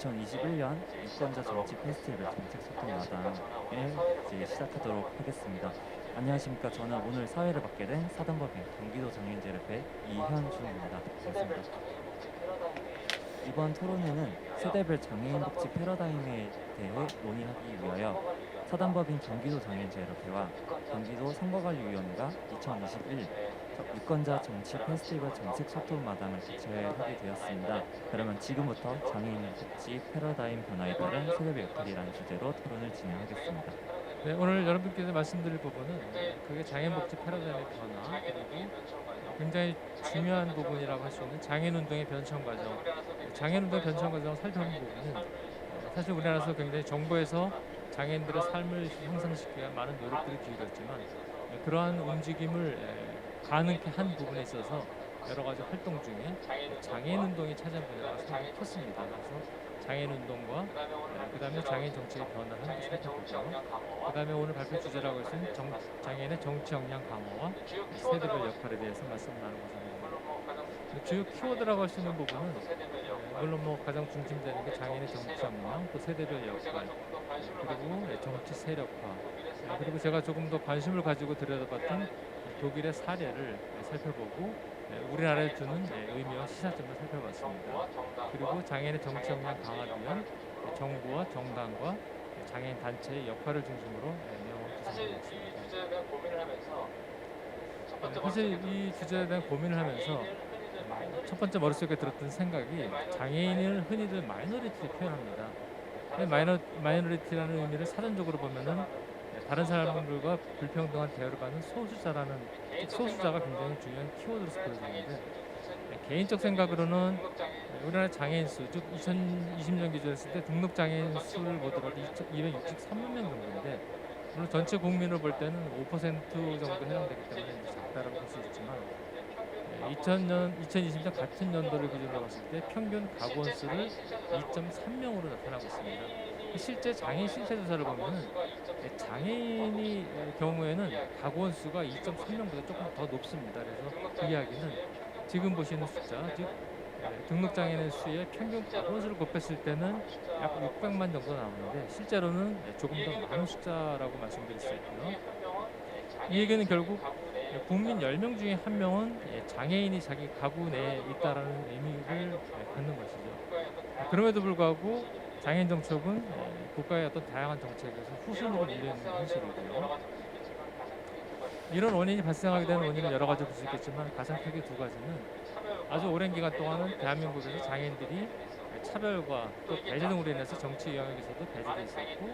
2021년 유권자 정치 페스티벌 정책 소통 마당을 이제 시작하도록 하겠습니다. 안녕하십니까. 저는 오늘 사회를 맡게 된 사단법인 경기도 장애인제협회 이현준입니다. 반갑습니다. 이번 토론회는 세대별 장애인 복지 패러다임에 대해 논의하기 위하여 사단법인 경기도 장애인제협회와 경기도 선거관리위원회가 2021 유권자 정치 페스티벌 정책 소통 마당을 개최하게 되었습니다. 그러면 지금부터 장애인 복지 패러다임 변화에 따른 세대별 역할이라는 주제로 토론을 진행하겠습니다. 네, 오늘 여러분께서 말씀드릴 부분은 그게 장애인 복지 패러다임의 변화, 그리고 굉장히 중요한 부분이라고 할 수 있는 장애인 운동의 변천 과정. 장애인 운동 변천 과정을 살펴본 부분은 사실 우리나라에서 굉장히 정부에서 장애인들의 삶을 향상시키기 위한 많은 노력들이 기울였지만 그러한 움직임을 가능케 한 부분에 있어서 여러 가지 활동 중에 장애인 운동이 차지한 분야가 상당히 컸습니다. 그래서 장애인 운동과 그다음에 장애인 정책의 변화를 함께 살펴보고요. 그다음에 오늘 발표 주제라고 했은 장애인의 정치 역량 강화와 세대별 역할에 대해서 말씀 나누고자 합니다. 주요 키워드라고 할 수 있는 부분은 물론 뭐 가장 중심되는 게 장애인의 정치 역량, 또 세대별 역할, 그리고 정치 세력화, 그리고 제가 조금 더 관심을 가지고 들여다봤던 독일의 사례를 살펴보고 우리나라에 주는 의미와 시사점을 살펴봤습니다. 그리고 장애인의 정치 역량 강화를 위한 정부와 정당과 장애인 단체의 역할을 중심으로 내용을 구성했습니다. 사실 이 주제에 대한 고민을 하면서 첫 번째 머릿속에 들었던 생각이 장애인을 흔히들 마이너리티로 표현합니다. 마이너리티라는 의미를 사전적으로 보면은 다른 사람들과 불평등한 대우를 받는 소수자가 굉장히 중요한 키워드로서 보여지는데 개인적 생각으로는 우리나라 장애인 수, 즉 2020년 기준으로 했을 때 등록 장애인 수를 보더라도 263만 명 정도인데 물론 전체 국민을 볼 때는 5% 정도 해당되기 때문에 작다라고 볼 수 있지만 2020년 같은 연도를 기준으로 봤을 때 평균 가구 수를 2.3명으로 나타나고 있습니다. 실제 장애인 신체 조사를 보면은 장애인이 경우에는 가구 수가 2.3명보다 조금 더 높습니다. 그래서 그 이야기는 지금 보시는 숫자, 즉 등록 장애인 수의 평균 가구 수를 곱했을 때는 약 600만 정도 나오는데 실제로는 조금 더 많은 숫자라고 말씀드릴 수 있고요. 이 얘기는 결국 국민 10명 중에 1명은 장애인이 자기 가구 내에 있다라는 의미를 갖는 것이죠. 그럼에도 불구하고 장애인 정책은 국가의 어떤 다양한 정책에서 후순으로 밀려있는 현실이고요. 이런 원인이 발생하게 되는 원인은 여러 가지 볼 수 있겠지만 가장 크게 두 가지는 아주 오랜 기간 동안은 대한민국에서 장애인들이 차별과 또 배제 등으로 인해서 정치 영역에서도 배제돼 있었고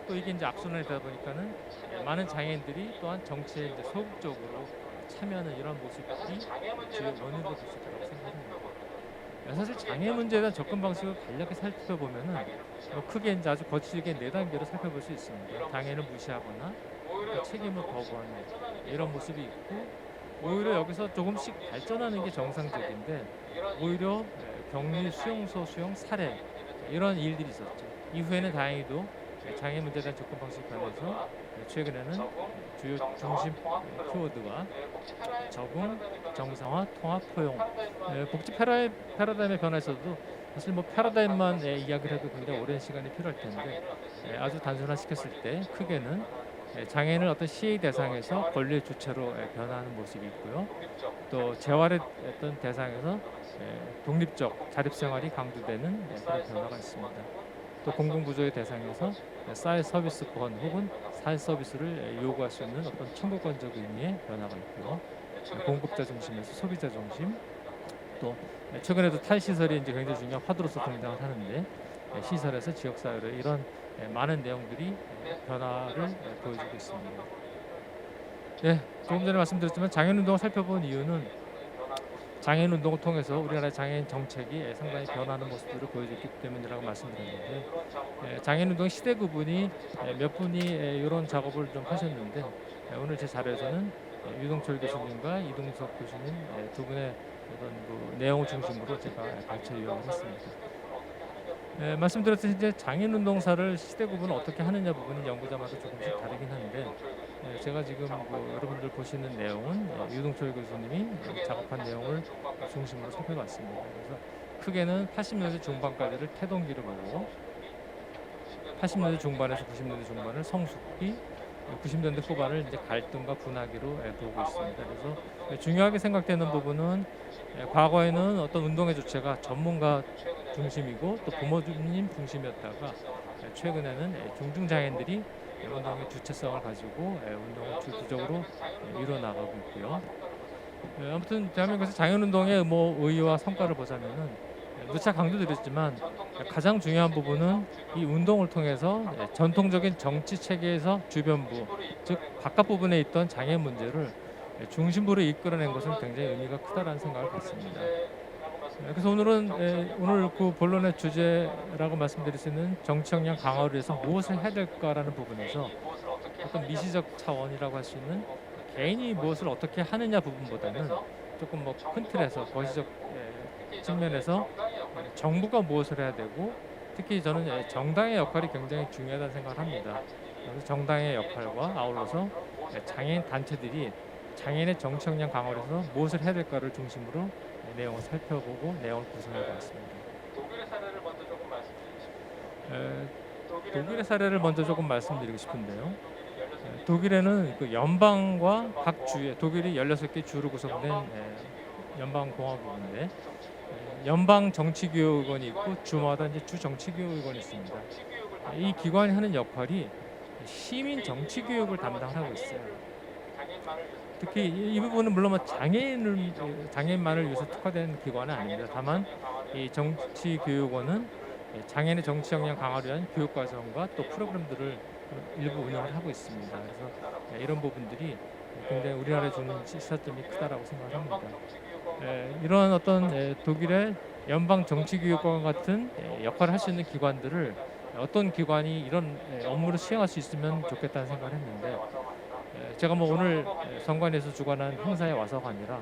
또 이게 이제 악순환이 되다 보니까는 많은 장애인들이 또한 정치에 이제 소극적으로 참여하는 이런 모습이 주요 원인으로 볼 수 있다고 생각합니다. 사실 장애 문제에 대한 접근 방식을 간략히 살펴보면은 크게 이제 아주 거칠게 4단계로 살펴볼 수 있습니다. 장애를 무시하거나 책임을 거부하는 이런 모습이 있고 오히려 여기서 조금씩 발전하는 게 정상적인데 오히려 격리 수용소 수용 살해 이런 일들이 있었죠. 이후에는 다행히도 장애 문제에 대한 접근 방식이 변해서 최근에는 주요 중심 키워드가 적응, 정상화, 통합, 포용 복지 패러다임의 변화에서도 사실 뭐 패러다임만 이야기를 해도 굉장히 오랜 시간이 필요할 텐데 아주 단순화시켰을 때 크게는 장애인을 어떤 시의 대상에서 권리의 주체로 변화하는 모습이 있고요. 또 재활의 어떤 대상에서 독립적 자립생활이 강조되는 그런 변화가 있습니다. 또 공공구조의 대상에서 사회 서비스권 혹은 사회 서비스를 요구할 수 있는 어떤 청구권적 의미의 변화가 있고요. 공급자 중심에서 소비자 중심, 또 최근에도 탈시설이 이제 굉장히 중요한 화두로서 등장을 하는데 시설에서 지역사회로 이런 많은 내용들이 변화를 보여주고 있습니다. 네, 조금 전에 말씀드렸지만 장애인 운동을 살펴본 이유는 장애인 운동을 통해서 우리나라의 장애인 정책이 상당히 변하는 모습들을 보여줬기 때문이라고 말씀드렸는데 장애인 운동 시대 구분이 몇 분이 이런 작업을 좀 하셨는데 오늘 제 자료에서는 유동철 교수님과 이동석 교수님 두 분의 어떤 내용을 중심으로 제가 발췌 요약을 했습니다. 말씀드렸듯이 이제 장애인 운동사를 시대 구분을 어떻게 하느냐 부분은 연구자마다 조금씩 다르긴 한데 제가 지금 여러분들 보시는 내용은 유동철 교수님이 작업한 내용을 중심으로 살펴봤습니다. 그래서 크게는 80년대 중반까지를 태동기를 보고 80년대 중반에서 90년대 중반을 성숙기, 90년대 후반을 이제 갈등과 분화기로 보고 있습니다. 그래서 중요하게 생각되는 부분은 과거에는 어떤 운동의 주체가 전문가 중심이고 또 부모님 중심이었다가 최근에는 중증장애인들이 운동의 주체성을 가지고 운동을 주도적으로 이뤄나가고 있고요. 아무튼 대한민국에서 장애운동의 뭐 의의와 성과를 보자면은 누차 강조드렸지만 가장 중요한 부분은 이 운동을 통해서 전통적인 정치 체계에서 주변부, 즉 바깥 부분에 있던 장애 문제를 중심부로 이끌어낸 것은 굉장히 의미가 크다라는 생각을 갖습니다. 그래서 오늘 그 본론의 주제라고 말씀드릴 수 있는 정치 역량 강화를 위해서 무엇을 해야 될까라는 부분에서 어떤 미시적 차원이라고 할 수 있는 개인이 무엇을 어떻게 하느냐 부분보다는 조금 뭐 큰 틀에서 거시적 측면에서 정부가 무엇을 해야 되고 특히 저는 정당의 역할이 굉장히 중요하다는 생각을 합니다. 그래서 정당의 역할과 아울러서 장애인 단체들이 장애인의 정치 역량 강화를 위해서 무엇을 해야 될까를 중심으로 내용을 살펴보고 내용을 구성해 봤습니다. 독일의 사례를 먼저 조금 말씀드리고 싶은데요. 독일에는 그 연방과 각 주에 독일이 16개 주로 구성된 연방 공화국인데 연방 정치교육원이 있고 주마다 이제 주 정치교육원이 있습니다. 이 기관이 하는 역할이 시민 정치교육을 담당하고 있어요. 특히 이 부분은 물론 뭐 장애인만을 위해서 특화된 기관은 아닙니다. 다만 이 정치교육원은 장애인의 정치 역량 강화를 위한 교육 과정과 또 프로그램들을 일부 운영을 하고 있습니다. 그래서 이런 부분들이 굉장히 우리나라에 주는 시사점이 크다라고 생각합니다. 이러한 어떤 독일의 연방 정치교육원 같은 역할을 할 수 있는 기관들을 어떤 기관이 이런 업무를 수행할 수 있으면 좋겠다는 생각을 했는데 제가 뭐 오늘 선관위에서 주관한 행사에 와서가 아니라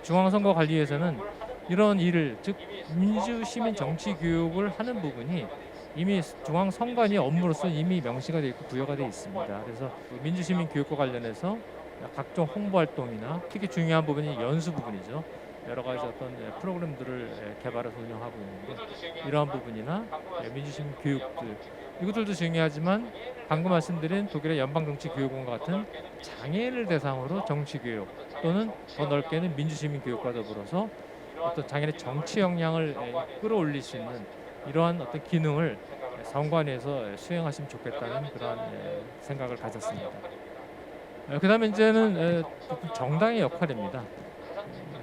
중앙선거관리위에서는 이런 일을 즉 민주시민 정치교육을 하는 부분이 이미 중앙선관위 업무로서 이미 명시가 되어 있고 부여가 되어 있습니다. 그래서 민주시민 교육과 관련해서 각종 홍보 활동이나 특히 중요한 부분이 연수 부분이죠. 여러 가지 어떤 프로그램들을 개발해서 운영하고 있는데 이러한 부분이나 민주시민 교육들 이것들도 중요하지만 방금 말씀드린 독일의 연방정치교육원 같은 장애인을 대상으로 정치교육 또는 더 넓게는 민주시민 교육과 더불어서 어떤 장애인의 정치 역량을 끌어올릴 수 있는 이러한 어떤 기능을 선관위에서 수행하시면 좋겠다는 그런 생각을 가졌습니다. 그다음에 이제는 정당의 역할입니다.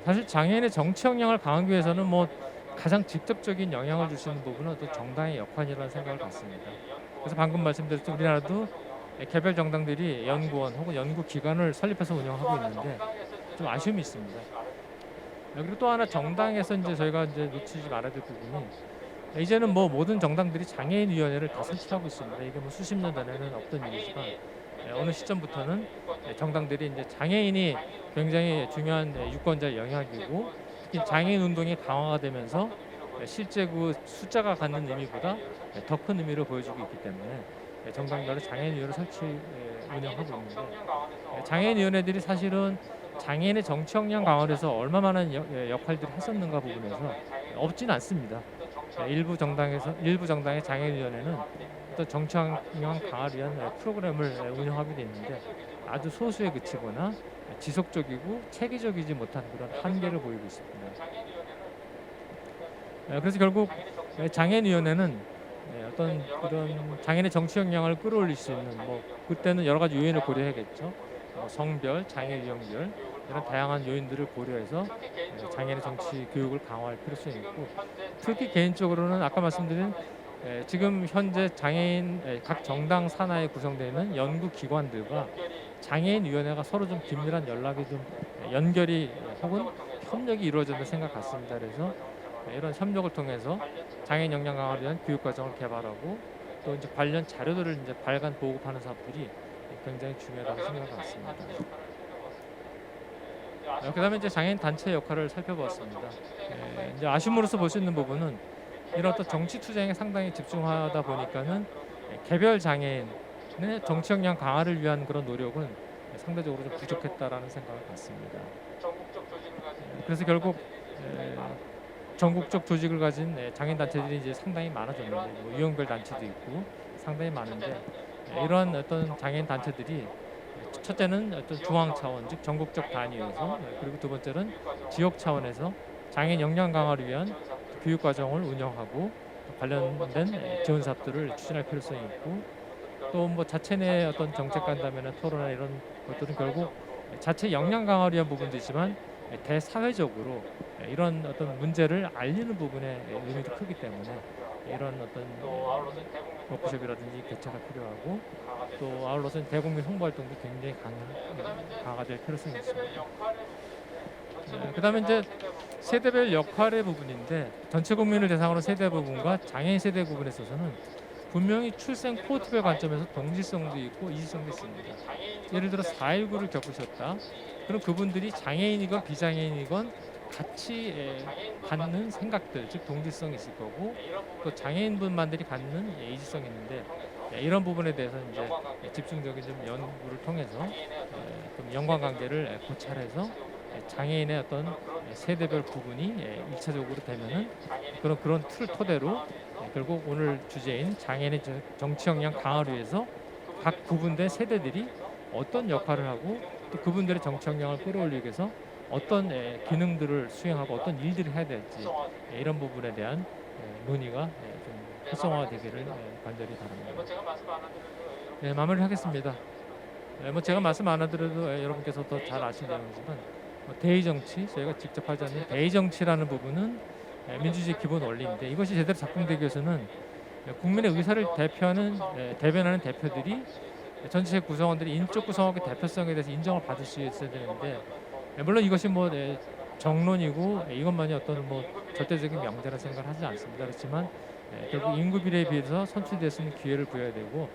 사실 장애인의 정치 역량을 강화하기 위해서는 뭐 가장 직접적인 영향을 줄 수 있는 부분은 또 정당의 역할이라는 생각을 갖습니다. 그래서 방금 말씀드렸듯이 우리나라도 개별 정당들이 연구원 혹은 연구기관을 설립해서 운영하고 있는데 좀 아쉬움이 있습니다. 그리고 또 하나 정당에서 이제 저희가 이제 놓치지 말아야 될 부분이 이제는 뭐 모든 정당들이 장애인위원회를 다 설치하고 있습니다. 이게 뭐 수십 년 전에는 없던 일이지만 어느 시점부터는 정당들이 이제 장애인이 굉장히 중요한 유권자의 영향이고 특히 장애인 운동이 강화가 되면서 실제 그 숫자가 갖는 의미보다 더 큰 의미를 보여주고 있기 때문에 정당별로 장애인위원회 설치 운영하고 있는데 장애인위원회들이 사실은 장애인의 정치 역량 강화를 해서 얼마만한 역할들을 했었는가 부분에서 없지는 않습니다. 일부 정당의 장애인위원회는 또 정치 역량 강화를 위한 프로그램을 운영하게 돼 있는데 아주 소수에 그치거나 지속적이고 체계적이지 못한 그런 한계를 보이고 있습니다. 그래서 결국 장애인위원회는 어떤 그런 장애인의 정치 역량을 끌어올릴 수 있는 뭐 그때는 여러 가지 요인을 고려해야겠죠. 성별, 장애 유형별 이런 다양한 요인들을 고려해서 장애인의 정치 교육을 강화할 필요성이 있고 특히 개인적으로는 아까 말씀드린 지금 현재 장애인 각 정당 산하에 구성되어 있는 연구기관들과 장애인위원회가 서로 좀 긴밀한 연락이 좀 연결이 혹은 협력이 이루어진다 생각 같습니다. 그래서 이런 협력을 통해서 장애인 역량 강화를 위한 교육 과정을 개발하고 또 이제 관련 자료들을 이제 발간 보급하는 사업들이 굉장히 중요하다고 생각합니다. 그다음에 이제 장애인 단체 역할을 살펴보았습니다. 이제 아쉬움으로서 볼 수 있는 부분은 이런 어떤 정치 투쟁에 상당히 집중하다 보니까는 개별 장애인의 정치 역량 강화를 위한 그런 노력은 상대적으로 좀 부족했다라는 생각을 갖습니다. 그래서 결국 전국적 조직을 가진 장애인 단체들이 이제 상당히 많아졌는데 뭐 유형별 단체도 있고 상당히 많은데 이러한 어떤 장애인 단체들이 첫째는 어떤 중앙 차원 즉 전국적 단위에서 그리고 두 번째는 지역 차원에서 장애인 역량 강화를 위한 교육 과정을 운영하고 관련된 지원 사업들을 추진할 필요성이 있고 또 뭐 자체 내 어떤 정책 간담회나 토론이나 이런 것들은 결국 자체 역량 강화를 위한 부분도 있지만 대사회적으로 이런 어떤 문제를 알리는 부분에 의미도 크기 때문에 이런 어떤 워크숍이라든지 개최가 필요하고 또 아울러서 대국민 홍보 활동도 굉장히 강화될 필요성이 있습니다. 그다음에 이제 세대별 역할의 부분인데 전체 국민을 대상으로 세대 부분과 장애인 세대 부분에 있어서는 분명히 출생 코호트별 관점에서 동질성도 있고 이질성도 있습니다. 예를 들어 4.19를 겪으셨다. 그럼 그분들이 장애인이건 비장애인이건 같이 갖는 생각들, 즉 동질성이 있을 거고 또 장애인분만들이 갖는 이질성이 있는데 이런 부분에 대해서 이제 집중적인 좀 연구를 통해서 좀 연관관계를 고찰해서 장애인의 어떤 세대별 부분이 1차적으로 되면은 그런 틀 토대로 결국 오늘 주제인 장애인의 정치 역량 강화를 위해서 각 구분된 세대들이 어떤 역할을 하고 또 그분들의 정치 역량을 끌어올리기 위해서 어떤 기능들을 수행하고 어떤 일들을 해야 될지 이런 부분에 대한 논의가 좀 활성화되기를 간절히 바랍니다. 네, 마무리하겠습니다. 뭐 제가 말씀 안 하더라도 여러분께서 더 잘 아시는 내용이지만 대의 정치, 저희가 직접 하지 않는 대의 정치라는 부분은 민주주의 기본 원리인데 이것이 제대로 작동되기 위해서는 국민의 의사를 대변하는 대표들이 전체 구성원들이 인적 구성원의 대표성에 대해서 인정을 받을 수 있어야 되는데 물론 이것이 뭐 정론이고 이것만이 어떤 뭐 절대적인 명제라 생각을 하지 않습니다. 그렇지만 결국 인구 비례에 비해서 선출될 수 있는 기회를 부여해야 되고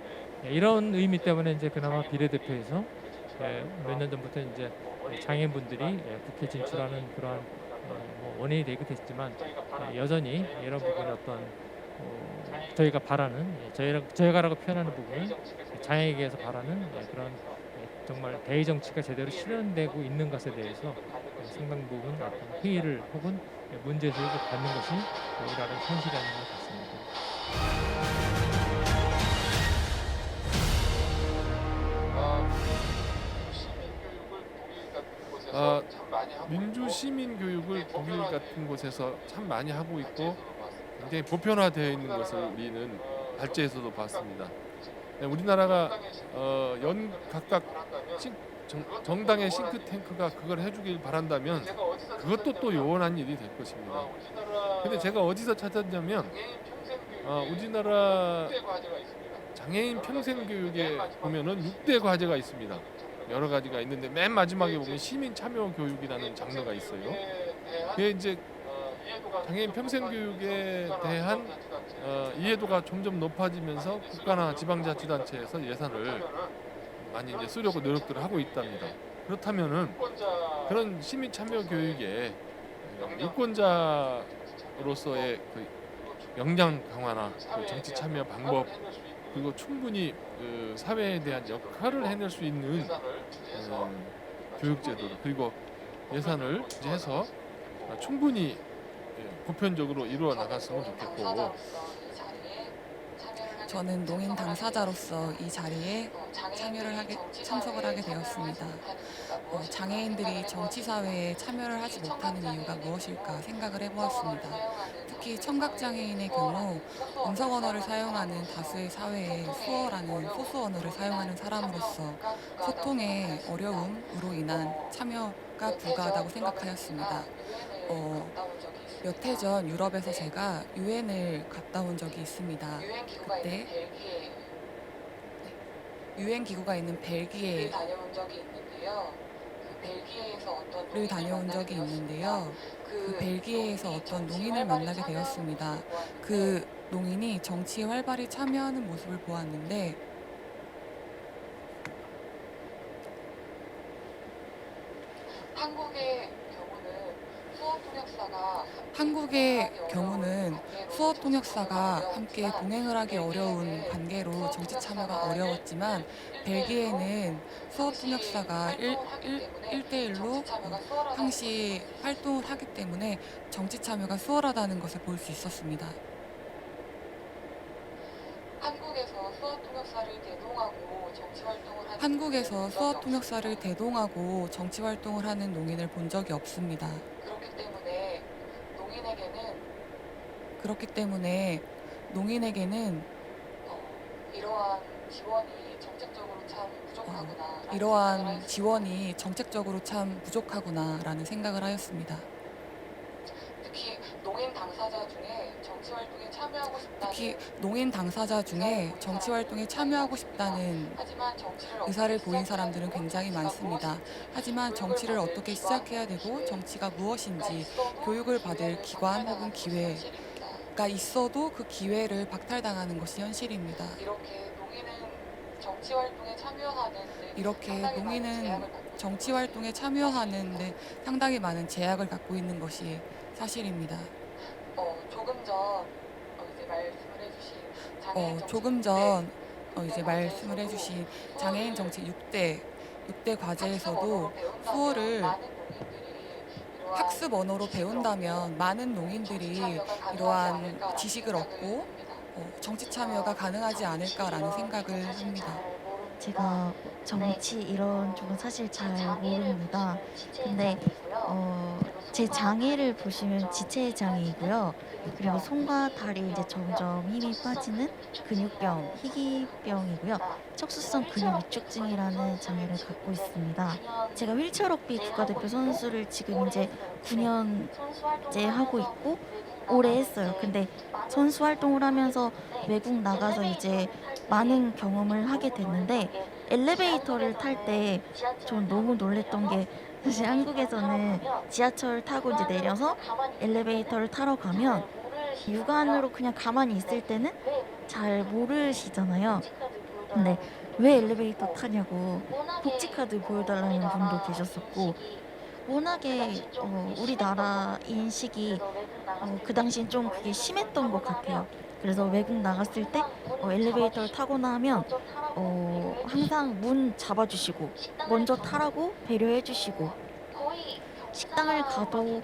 이런 의미 때문에 이제 그나마 비례대표에서 몇 년 전부터 이제 장애인분들이 국회 진출하는 그러한 뭐 원인이 되기도 했지만 여전히 이런 부분에 어떤 저희가 바라는 저희가라고 표현하는 부분은 장애인에게서 바라는 그런 정말 대의 정치가 제대로 실현되고 있는 것에 대해서 상당 부분 어떤 회의를 혹은 문제제기를 받는 것이 우리나라의 현실이 아닌 것 같습니다. 민주 시민 교육을 독일 같은 곳에서 참 많이 하고 있고 굉장히 보편화되어 있는 것을 우리는 발제에서도 봤습니다. 우리나라가 각각 정당의 싱크탱크가 그걸 해주길 바란다면 그것도 또 요원한 일이 될 것입니다. 근데 제가 어디서 찾았냐면 우리나라 장애인 평생교육에 보면은 6대 과제가 있습니다. 여러 가지가 있는데 맨 마지막에 보면 시민 참여 교육이라는 장르가 있어요. 그게 이제 장애인 평생교육에 대한 이해도가 점점 높아지면서 국가나 지방자치단체에서 예산을 많이 이제 쓰려고 노력들을 하고 있답니다. 그렇다면은 그런 시민 참여 교육에 유권자로서의 그 역량 강화나 그 정치 참여 방법 그리고 충분히 그 사회에 대한 역할을 해낼 수 있는 교육제도를 그리고 예산을 해서 충분히 보편적으로 이루어 나갔으면 좋겠고 저는 농인 당사자로서 이 자리에 참석을 하게 되었습니다. 장애인들이 정치사회에 참여를 하지 못하는 이유가 무엇일까 생각을 해보았습니다. 특히 청각장애인의 경우 음성 언어를 사용하는 다수의 사회에 수어라는 소수 언어를 사용하는 사람으로서 소통의 어려움으로 인한 참여가 불가하다고 생각하였습니다. 몇 해 전 유럽에서 제가 유엔을 갔다 온 적이 있습니다. 그때 유엔 기구가 있는 벨기에를 다녀온 적이 있는데요. 그 벨기에에서 어떤 농인을 만나게 되었습니다. 그 농인이 정치에 활발히 참여하는 모습을 보았는데 한국의 경우는 한국의 경우는 수어 통역사가 함께 동행을 하기 어려운 관계로 정치 참여가 어려웠지만 벨기에는 수어 통역사가 1대1로 항시 활동을 하기 때문에 정치 참여가 수월하다는 것을 볼 수 있었습니다. 한국에서 수어 통역사를 대동하고 정치 활동을 하는 농인을 본 적이 없습니다. 그렇기 때문에 농인에게는 이러한 지원이 정책적으로 참 부족하구나라는 생각을 하였습니다. 특히 농인 당사자 중에 정치 활동에 참여하고 싶다는 의사를 보인 사람들은 굉장히 많습니다. 하지만 정치를 어떻게 시작해야 되고 정치가 무엇인지 교육을 받을 기관 혹은 기회가 있어도 그 기회를 박탈당하는 것이 현실입니다. 이렇게 농인은 정치 활동에 참여하는데 상당히 많은 제약을 갖고 있는 것이 사실입니다. 조금 전 말씀을 해주신 장애인 정책 6대 과제에서도 수어를 학습 언어로 배운다면 많은 농인들이 이러한 지식을 얻고 정치 참여가 가능하지 않을까라는 생각을 합니다. 제가 정치 이런 쪽은 사실 잘 모릅니다. 근데 제 장애를 보시면 지체 장애이고요. 그리고 손과 다리 이제 점점 힘이 빠지는 근육병, 희귀병이고요. 척수성 근육 위축증이라는 장애를 갖고 있습니다. 제가 휠체어 럭비 국가대표 선수를 지금 이제 9년째 하고 있고 오래 했어요. 근데 선수 활동을 하면서 외국 나가서 이제 많은 경험을 하게 됐는데 엘리베이터를 탈 때 전 너무 놀랬던 게 사실 한국에서는 지하철 타고 이제 내려서 엘리베이터를 타러 가면 육안으로 그냥 가만히 있을 때는 잘 모르시잖아요. 근데 왜 엘리베이터 타냐고 복지카드 보여달라는 분도 계셨었고 워낙에 우리나라 인식이 그 당시엔 좀 그게 심했던 것 같아요. 그래서 외국 나갔을 때 엘리베이터를 타고 나면 항상 문 잡아주시고 먼저 타라고 배려해주시고 식당을 가도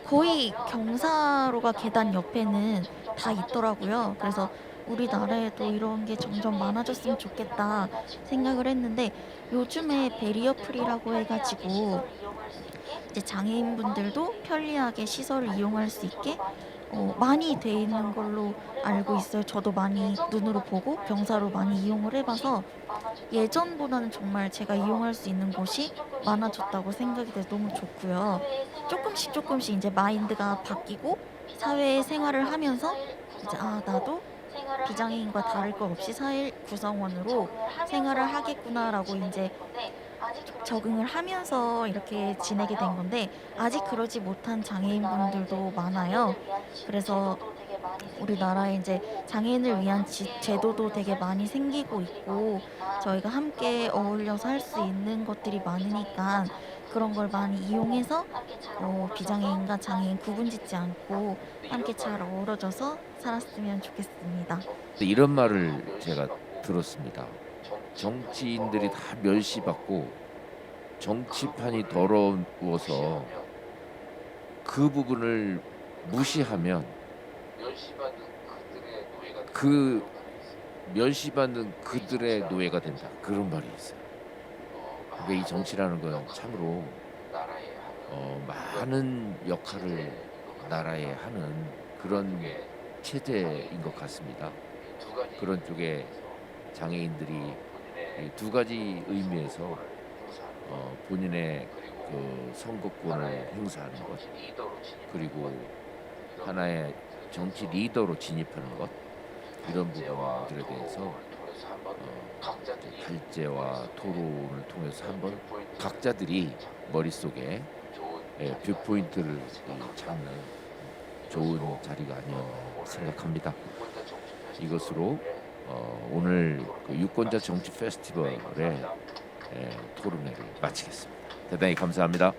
거의 경사로가 계단 옆에는 다 있더라고요. 그래서 우리나라에도 이런 게 점점 많아졌으면 좋겠다 생각을 했는데 요즘에 베리어 프리라고 해가지고 이제 장애인분들도 편리하게 시설을 이용할 수 있게 많이 돼 있는 걸로 알고 있어요. 저도 많이 눈으로 보고 경사로 많이 이용을 해봐서 예전보다는 정말 제가 이용할 수 있는 곳이 많아졌다고 생각이 돼서 너무 좋고요. 조금씩 이제 마인드가 바뀌고 사회 생활을 하면서 이제 나도 비장애인과 다를 것 없이 사회 구성원으로 생활을 하겠구나라고 이제 적응을 하면서 이렇게 지내게 된 건데 아직 그러지 못한 장애인분들도 많아요. 그래서 우리나라에 이제 장애인을 위한 제도도 되게 많이 생기고 있고 저희가 함께 어울려서 할 수 있는 것들이 많으니까 그런 걸 많이 이용해서 비장애인과 장애인 구분짓지 않고 함께 잘 어우러져서 살았으면 좋겠습니다. 이런 말을 제가 들었습니다. 정치인들이 다 멸시받고 정치판이 더러워서 그 부분을 무시하면 그 멸시받는 그들의 노예가 된다. 그런 말이 있어요. 그러니까 이 정치라는 건 참으로 많은 역할을 나라에 하는 그런 체제인 것 같습니다. 그런 쪽에 장애인들이 두 가지 의미에서 본인의 그 선거권을 행사하는 것 그리고 하나의 정치 리더로 진입하는 것 이런 부분들에 대해서 발제와 토론을 통해서 한번 각자들이 머릿속에 뷰포인트를 잡는 좋은 자리가 아니었나 생각합니다. 이것으로 오늘 그 유권자 정치 페스티벌의 토론회를 마치겠습니다. 대단히 감사합니다.